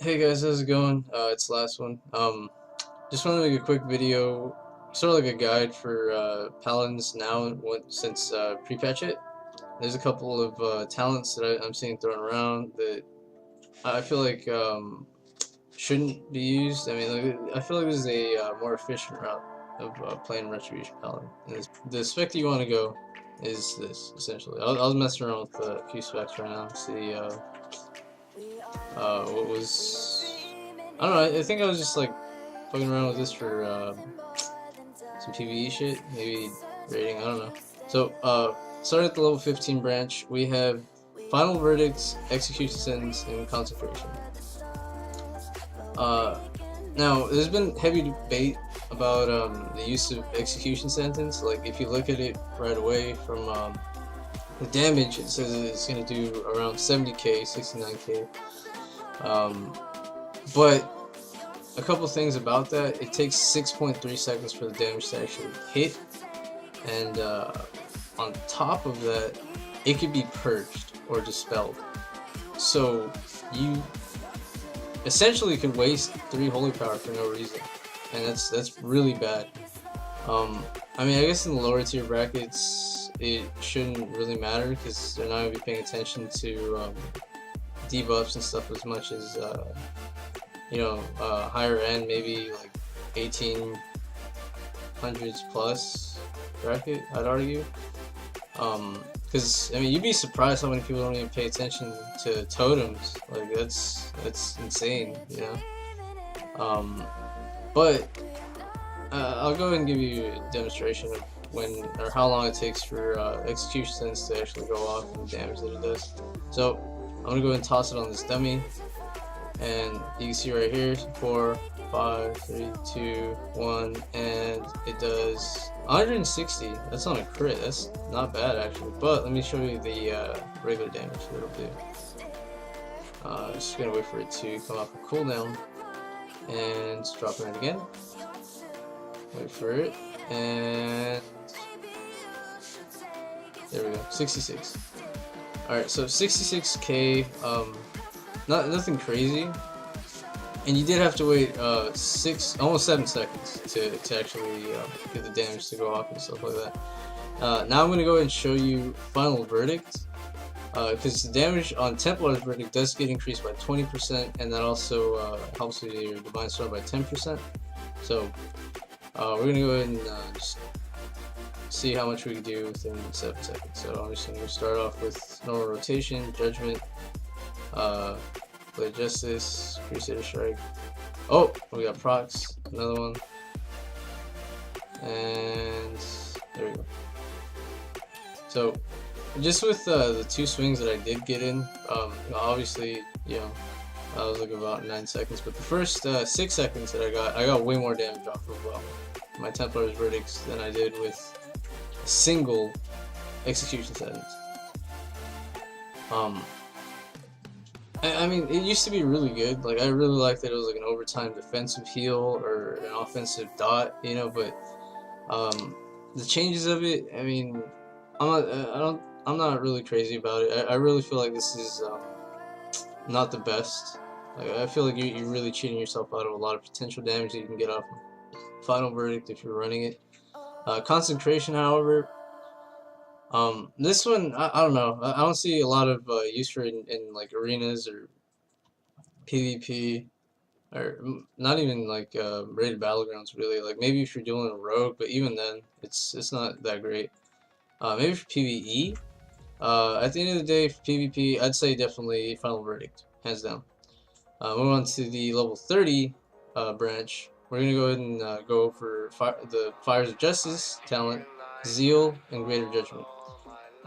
Hey guys, how's it going? It's LastOne. Just want to make a quick video, sort of like a guide for paladins now since pre-patch it. There's a couple of talents that I'm seeing thrown around that I feel like shouldn't be used. I mean, like, I feel like this is a more efficient route of playing Retribution Paladin. And the spec that you want to go is this, essentially. I'll mess around with a few specs right now, see what was... I don't know, I think I was just like fucking around with this for some PvE shit, maybe rating, I don't know. So, starting at the level 15 branch, we have Final Verdicts, Execution Sentence, and Consecration. Now, there's been heavy debate about the use of Execution Sentence. Like, if you look at it right away from the damage, it says it's going to do around 70k, 69k. But a couple things about that: it takes 6.3 seconds for the damage to actually hit, and on top of that, it could be purged or dispelled. So you essentially could waste 3 holy power for no reason, and that's really bad. I mean, I guess in the lower tier brackets, it shouldn't really matter because they're not gonna be paying attention to debuffs and stuff as much as higher end, maybe like 1800s plus bracket, I'd argue. Because I mean, you'd be surprised how many people don't even pay attention to totems. Like that's insane, you know. But I'll go ahead and give you a demonstration of when or how long it takes for execution sentence to actually go off and the damage that it does. So I'm gonna go ahead and toss it on this dummy. And you can see right here, 4, 5, 3, 2, 1, and it does 160. That's on a crit. That's not bad actually. But let me show you the regular damage that it'll do. Just gonna wait for it to come off a cooldown and drop it in again. Wait for it, and there we go, 66. All right, so 66k. Nothing crazy, and you did have to wait almost 7 seconds to actually get the damage to go off and stuff like that. Now I'm going to go ahead and show you Final Verdict, because the damage on Templar's Verdict does get increased by 20%, and that also helps with your Divine Sword by 10%. So we're going to go ahead and just see how much we can do within 7 seconds. So I'm just going to start off with normal rotation, Judgment, Blade Justice, Crusader Strike. Oh, we got procs, another one, and there we go. So just with the 2 swings that I did get in, obviously, I was like about 9 seconds, but the first 6 seconds that I got way more damage off of my Templar's Verdicts than I did with a single execution sentence. I mean, it used to be really good. Like, I really liked that it was like an overtime defensive heal or an offensive dot, but the changes of it, I mean, I'm not really crazy about it. I really feel like this is not the best. Like, I feel like you're really cheating yourself out of a lot of potential damage that you can get off of Final Verdict if you're running it. Concentration, however, this one, I don't know. I don't see a lot of use for it in like arenas or PvP, or not even like rated battlegrounds really. Like maybe if you're doing a rogue, but even then, it's not that great. Maybe for PvE. At the end of the day, for PvP, I'd say definitely Final Verdict, hands down. Move on to the level 30 branch. We're gonna go ahead and go over the Fires of Justice talent, Zeal, and Greater Judgment.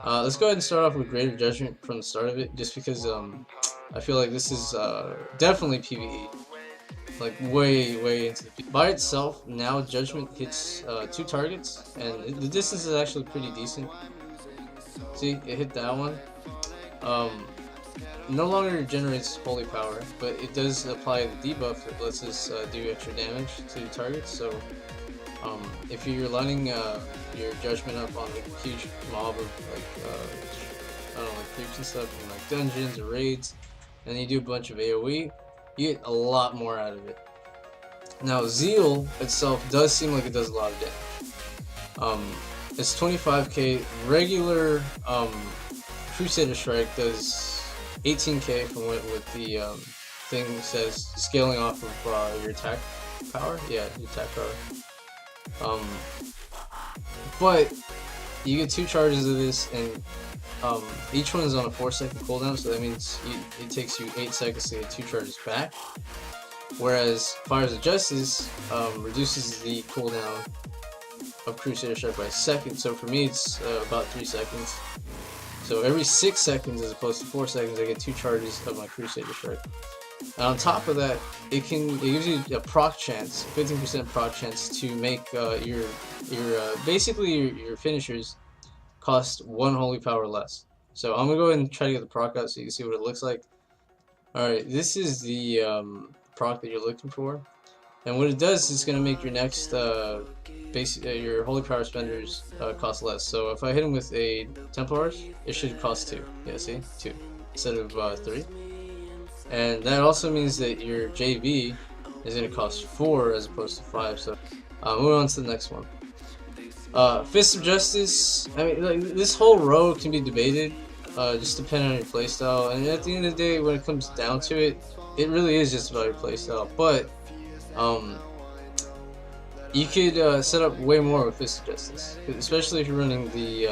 Let's go ahead and start off with Greater Judgment from the start of it, just because I feel like this is definitely PvE, like way into the by itself. Now Judgment hits 2 targets, and the distance is actually pretty decent. See, it hit that one. No longer generates holy power, but it does apply the debuff that lets us do extra damage to targets. So if you're lining your judgment up on a huge mob of I don't know, like creeps and stuff in like dungeons or raids, and you do a bunch of AoE, you get a lot more out of it. Now, Zeal itself does seem like it does a lot of damage. It's 25k. Regular Crusader Strike does 18k from what the thing says, scaling off of your attack power. Yeah, your attack power. But you get 2 charges of this, and each one is on a 4-second cooldown, so that means it takes you 8 seconds to get 2 charges back. Whereas Fires of Justice reduces the cooldown of Crusader Strike by a second, so for me it's about 3 seconds. So every 6 seconds as opposed to 4 seconds, I get 2 charges of my Crusader Strike. And on top of that, it gives you a proc chance, 15% proc chance to make basically your finishers cost 1 holy power less. So I'm gonna go ahead and try to get the proc out so you can see what it looks like. Alright, this is the proc that you're looking for, and what it does is gonna make your next your holy power spenders cost less. So if I hit him with a Templars, it should cost 2. Yeah, see, 2 instead of 3. And that also means that your JV is going to cost 4 as opposed to 5. So moving on to the next one. Fist of Justice. I mean, like, this whole row can be debated, just depending on your playstyle. And at the end of the day, when it comes down to it, it really is just about your playstyle. But you could set up way more with Fist of Justice, especially if you're running the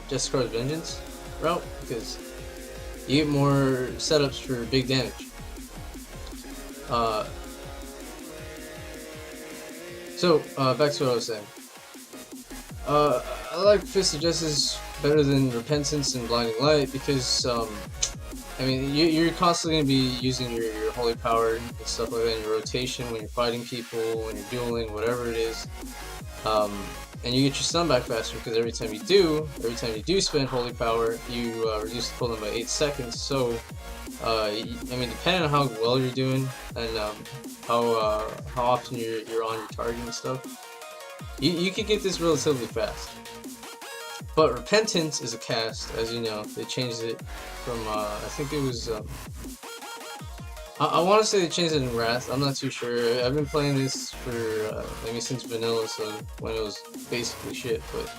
Justicar's Vengeance route, because you get more setups for big damage. Back to what I was saying. I like Fist of Justice better than Repentance and Blinding Light because, I mean, you're constantly going to be using your holy power and stuff like that in your rotation when you're fighting people, when you're dueling, whatever it is. And you get your stun back faster because every time you do spend holy power, you reduce the cooldown by 8 seconds. So, I mean, depending on how well you're doing and how often you're on your target and stuff, you could get this relatively fast. But Repentance is a cast, as you know. They changed it from I think it was I want to say they changed it in Wrath. I'm not too sure. I've been playing this for maybe since vanilla, so when it was basically shit, but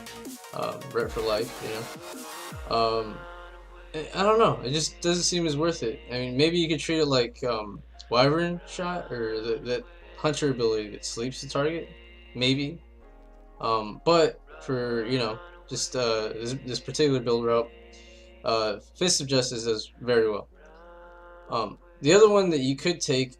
Ret for life, you know. I don't know. It just doesn't seem as worth it. I mean, maybe you could treat it like Wyvern Shot or that Hunter ability that sleeps the target, maybe. But for just this particular build route, Fist of Justice does very well. The other one that you could take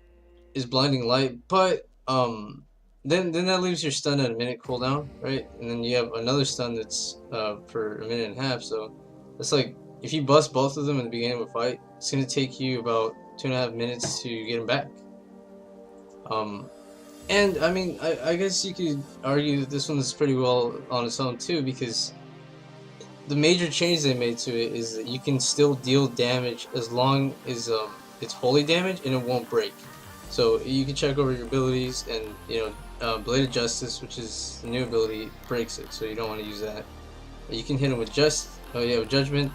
is Blinding Light, but then that leaves your stun at a minute cooldown, right? And then you have another stun that's for a minute and a half. So it's like if you bust both of them in the beginning of a fight, it's gonna take you about 2.5 minutes to get them back. And I mean, I guess you could argue that this one is pretty well on its own too, because the major change they made to it is that you can still deal damage as long as it's holy damage and it won't break. So you can check over your abilities, and Blade of Justice, which is the new ability, breaks it, so you don't want to use that. You can hit him with with Judgment.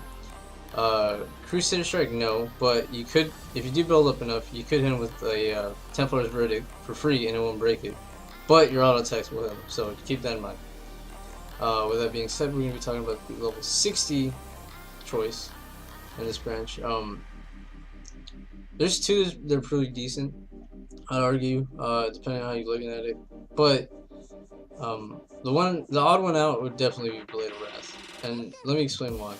Crusader Strike, no, but you could, if you do build up enough, you could hit him with a Templar's Verdict for free and it won't break it. But your auto attacks will hit him, so keep that in mind. With that being said, we're going to be talking about the level 60 choice in this branch. There's 2 that are pretty decent, I'd argue, depending on how you're looking at it. But the odd one out would definitely be Blade of Wrath, and let me explain why.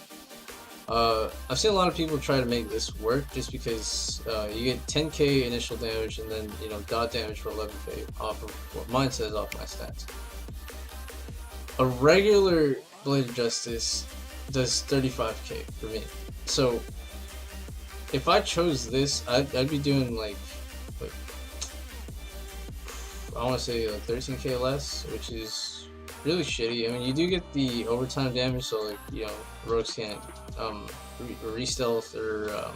I've seen a lot of people try to make this work just because you get 10k initial damage and then dot damage for 11k off of what mine says off my stats. A regular Blade of Justice does 35k for me. So if I chose this, I'd be doing like I want to say 13k less, which is really shitty. I mean, you do get the overtime damage, so like rogues can't re-stealth or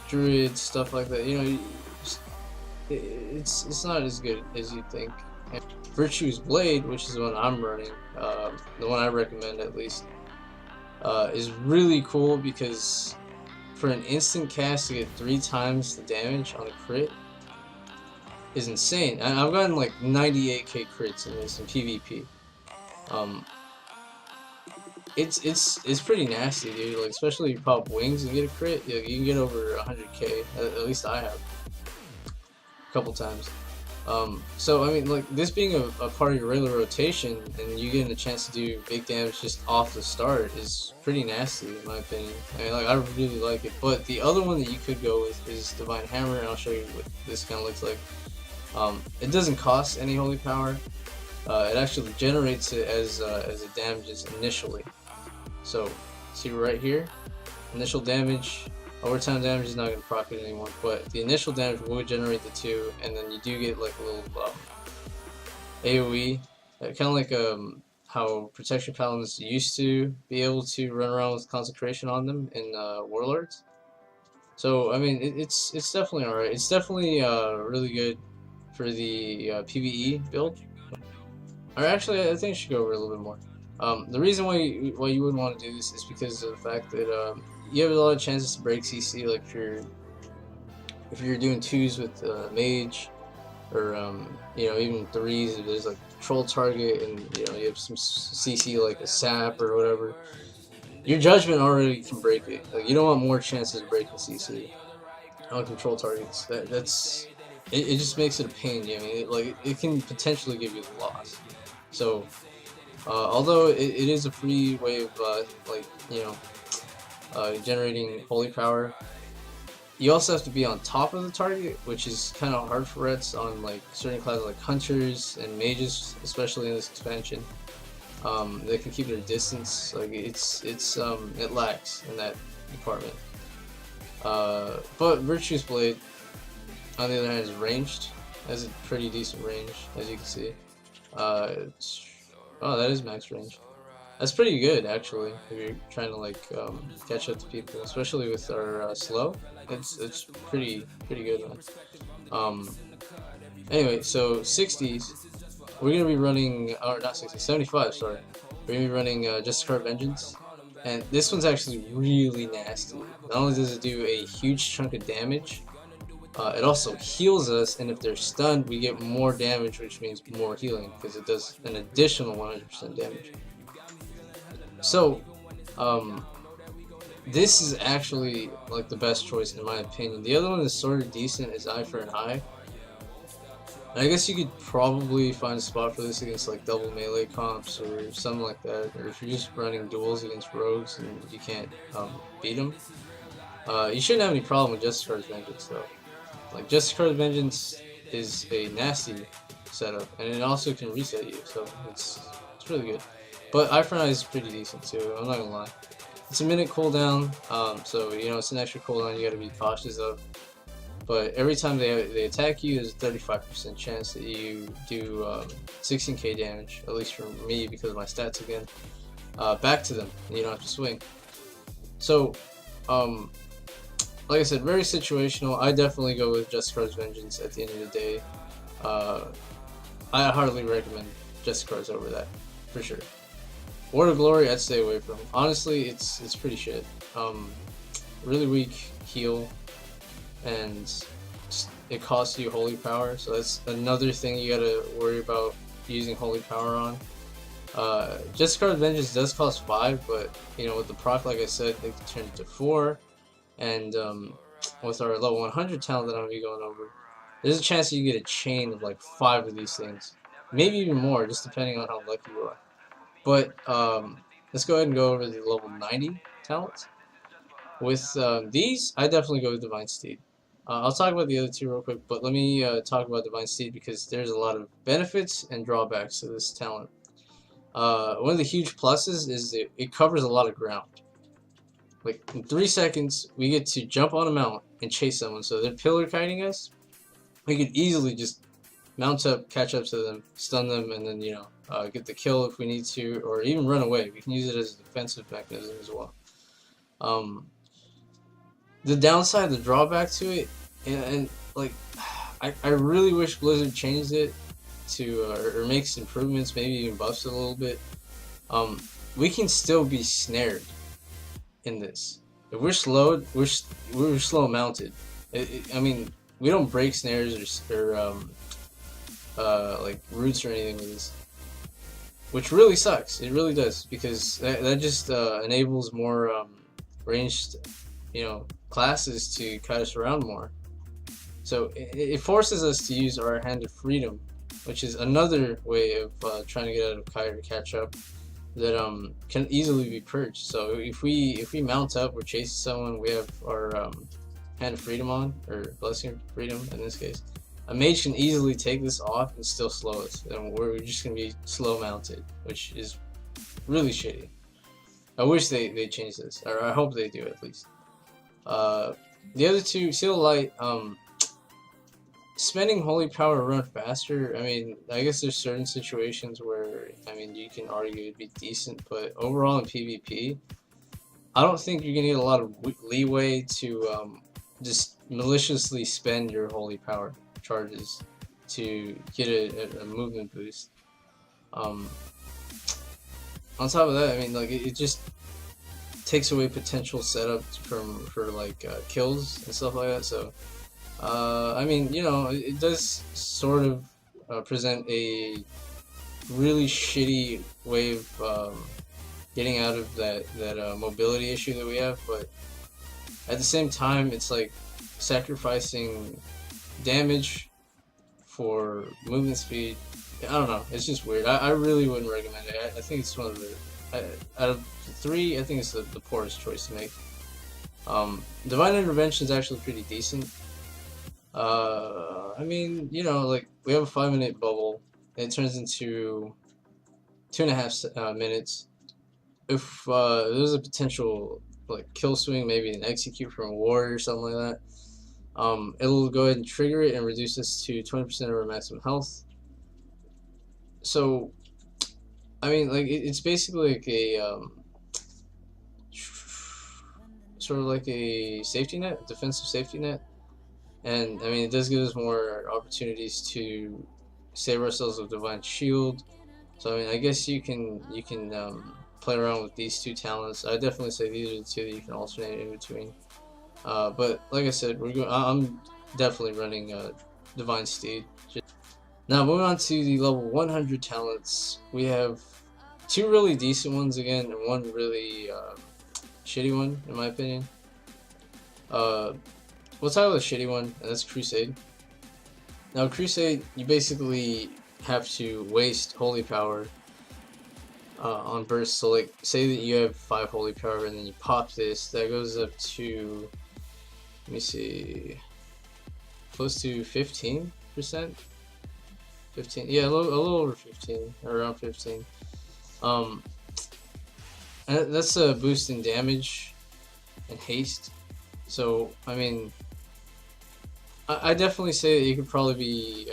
druid, stuff like that. It's not as good as you think. And Virtue's Blade, which is the one I'm running, the one I recommend at least, is really cool because for an instant cast to get 3 times the damage on a crit is insane. And I've gotten like 98k crits in this in PvP. Um, it's pretty nasty, dude. Like especially if you pop wings and get a crit, you can get over 100k. At least I have a couple times. So I mean, like this being a part of your regular rotation and you getting a chance to do big damage just off the start is pretty nasty in my opinion. I mean, like I really like it. But the other one that you could go with is Divine Hammer, and I'll show you what this kind of looks like. It doesn't cost any holy power. It actually generates it as it damages initially. So see right here, initial damage. Overtime damage is not going to proc it anymore, but the initial damage will generate the 2, and then you do get like a little AoE, kind of like how Protection Paladins used to be able to run around with Consecration on them in Warlords. So I mean, it's definitely alright. It's definitely really good for the PvE build. Or actually, I think I should go over a little bit more. The reason why you would want to do this is because of the fact that you have a lot of chances to break CC. Like if you're doing 2s with mage, or you know, even 3s if there's like troll target and you know you have some CC like a sap or whatever. Your judgment already can break it. Like you don't want more chances of breaking CC on control targets. That's it just makes it a pain. You know, I mean, it can potentially give you the loss. So although it is a free way of like you know generating holy power, you also have to be on top of the target, which is kind of hard for rets on like certain classes like hunters and mages, especially in this expansion. They can keep their distance. Like it lacks in that department. But Virtue's Blade, on the other hand, is ranged. Has a pretty decent range, as you can see. Oh, that is max range. That's pretty good, actually, if you're trying to like catch up to people, especially with our slow. It's pretty good, man. Anyway, so 60s, we're gonna be running, or not 60s, 75. Sorry, we're gonna be running Just Scar Vengeance, and this one's actually really nasty. Not only does it do a huge chunk of damage, it also heals us, and if they're stunned, we get more damage, which means more healing, because it does an additional 100% damage. So, this is actually like the best choice in my opinion. The other one is sort of decent, is Eye for an Eye. And I guess you could probably find a spot for this against like double melee comps or something like that, or if you're just running duels against rogues and you can't beat them. You shouldn't have any problem with Just Scar's Vengeance though. Like Just Scar's Vengeance is a nasty setup, and it also can reset you, so it's really good. But Eye for an Eye is pretty decent too, I'm not gonna lie. It's a minute cooldown, so you know it's an extra cooldown you gotta be cautious of. But every time they attack you, there's a 35% chance that you do 16k damage, at least for me because of my stats again, back to them, and you don't have to swing. So, like I said, very situational. I definitely go with Just Scar's Vengeance at the end of the day. I hardly recommend Just Scar's over that, for sure. Word of Glory, I'd stay away from. Honestly, it's pretty shit. Really weak heal, and it costs you holy power, so that's another thing you gotta worry about using holy power on. Just Scar's Vengeance does cost 5, but you know, with the proc, like I said, they can turn it to 4, and with our level 100 talent that I'm gonna be going over, there's a chance that you get a chain of like 5 of these things, maybe even more, just depending on how lucky you are. But let's go ahead and go over the level 90 talents. With these, I definitely go with Divine Steed. I'll talk about the other two real quick, but let me talk about Divine Steed because there's a lot of benefits and drawbacks to this talent. One of the huge pluses is that it covers a lot of ground. Like in 3 seconds, we get to jump on a mount and chase someone. So they're pillar kiting us. We could easily just mount up, catch up to them, stun them, and then get the kill if we need to, or even run away. We can use it as a defensive mechanism as well. The downside, the drawback to it, and like, I really wish Blizzard changed it to, or makes improvements, maybe even buffs it a little bit. We can still be snared in this. If we're slowed, we're slow mounted. I mean, we don't break snares or like roots or anything with this, which really sucks. It really does, because that just enables more ranged, classes to cut us around more. So it forces us to use our hand of freedom, which is another way of trying to get out of kite or catch up that can easily be purged. So if we mount up, we're chasing someone, we have our hand of freedom on, or blessing of freedom in this case. A mage can easily take this off and still slow us, and we're just gonna be slow mounted, which is really shitty. I wish they change this, or I hope they do at least. The other two, Seal Light, spending holy power to run faster. I mean, I guess there's certain situations where, I mean, you can argue it'd be decent, but overall in PvP, I don't think you're gonna get a lot of leeway to just maliciously spend your holy power charges to get a movement boost. On top of that, I mean, like it just takes away potential setups for like kills and stuff like that. So I mean, it does sort of present a really shitty way of getting out of that mobility issue that we have, but at the same time, it's like sacrificing damage for movement speed. I don't know, it's just weird. I really wouldn't recommend it. I think it's one of the, out of the three, I think it's the poorest choice to make. Divine Intervention is actually pretty decent. I mean, like, we have a 5-minute bubble, and it turns into 2.5 minutes. If there's a potential like kill swing, maybe an execute from a warrior or something like that, it'll go ahead and trigger it and reduce us to 20% of our maximum health. So, I mean, like, it's basically like a sort of like a safety net, defensive safety net. And I mean, it does give us more opportunities to save ourselves with Divine Shield. So I mean, I guess you can play around with these two talents. I definitely say these are the two that you can alternate in between. But like I said, I'm definitely running Divine Steed. Now moving on to the level 100 talents, we have two really decent ones again, and one really shitty one in my opinion. We'll start with a shitty one, and that's Crusade. Now, Crusade, you basically have to waste holy power on burst. So, like, say that you have 5 holy power, and then you pop this, that goes up to, let me see, close to 15%? 15, yeah, a little over 15, around 15. And that's a boost in damage and haste. So, I mean, I definitely say that you could probably be,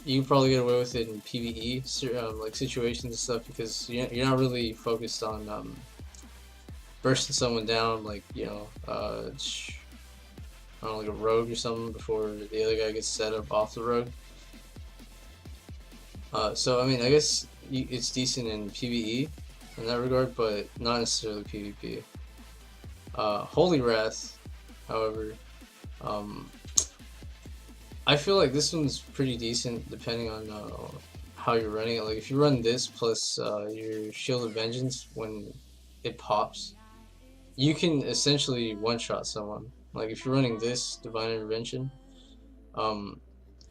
you can probably get away with it in PvE, like situations and stuff, because you're not really focused on bursting someone down, like, I don't know, like a rogue or something before the other guy gets set up off the rogue. So, I mean, I guess it's decent in PvE in that regard, but not necessarily PvP. Holy Wrath, however, I feel like this one's pretty decent depending on how you're running it. Like, if you run this plus your Shield of Vengeance when it pops, you can essentially one-shot someone. Like, if you're running this Divine Intervention,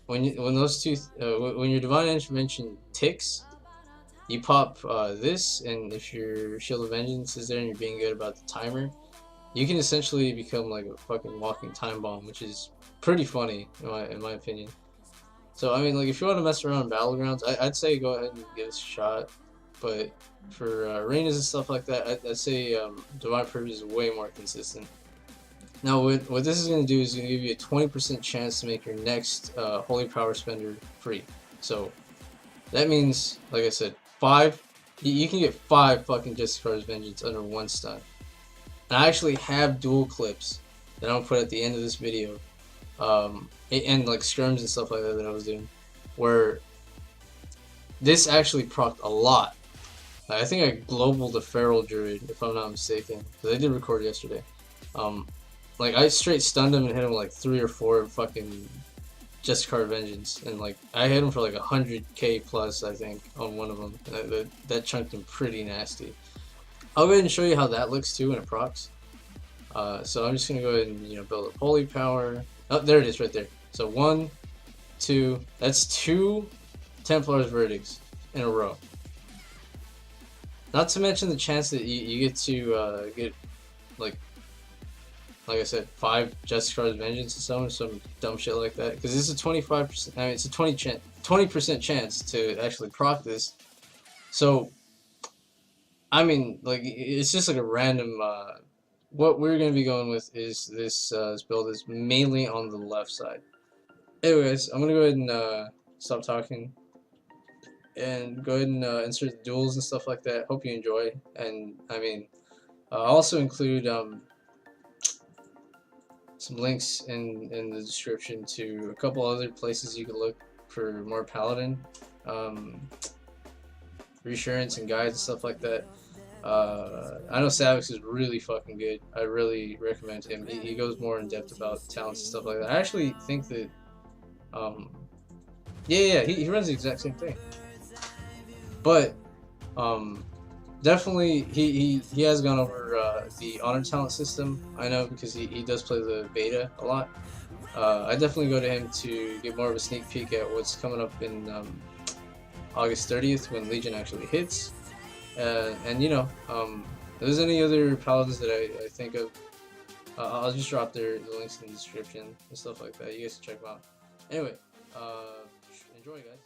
when those two, when your Divine Intervention ticks, you pop this, and if your Shield of Vengeance is there and you're being good about the timer, you can essentially become like a fucking walking time bomb, which is pretty funny in my opinion. So I mean, like, if you want to mess around in battlegrounds, I'd say go ahead and give this a shot. But for arenas and stuff like that, I'd say Divine Purge is way more consistent. Now, what this is going to do is going to give you a 20% chance to make your next Holy Power Spender free. So that means, like I said, 5. You can get 5 fucking Justicar's Vengeance under 1 stun. And I actually have dual clips that I'm gonna put at the end of this video, and like scrims and stuff like that I was doing, where this actually procced a lot. I think I globaled the Feral Druid, if I'm not mistaken, because I did record yesterday. Like I straight stunned him and hit him like 3 or 4 fucking Just Card Vengeance, and like I hit him for like 100k plus, I think, on one of them. That chunked him pretty nasty. I'll go ahead and show you how that looks too when it procs. So I'm just gonna go ahead and build up holy power. Oh, there it is right there. So 1, 2. That's 2 Templar's verdicts in a row. Not to mention the chance that you get to get like I said, 5 Just Card Vengeance or some dumb shit like that. Because this is a 25%. I mean, it's a 20% chance to actually proc this. So I mean, like, it's just like a random. What we're gonna be going with is this build is mainly on the left side. Anyways, I'm gonna go ahead and stop talking and go ahead and insert the duels and stuff like that. Hope you enjoy, and I mean, I'll also include some links in the description to a couple other places you can look for more paladin reassurance and guides and stuff like that. I know Savix is really fucking good. I really recommend him. He goes more in depth about talents and stuff like that. I actually think that, yeah, he runs the exact same thing. But, definitely he has gone over the honor talent system. I know because he does play the beta a lot. I definitely go to him to get more of a sneak peek at what's coming up in August 30th when Legion actually hits. And if there's any other paladins that I think of, I'll just drop the links in the description and stuff like that. You guys can check them out. Anyway, enjoy, guys.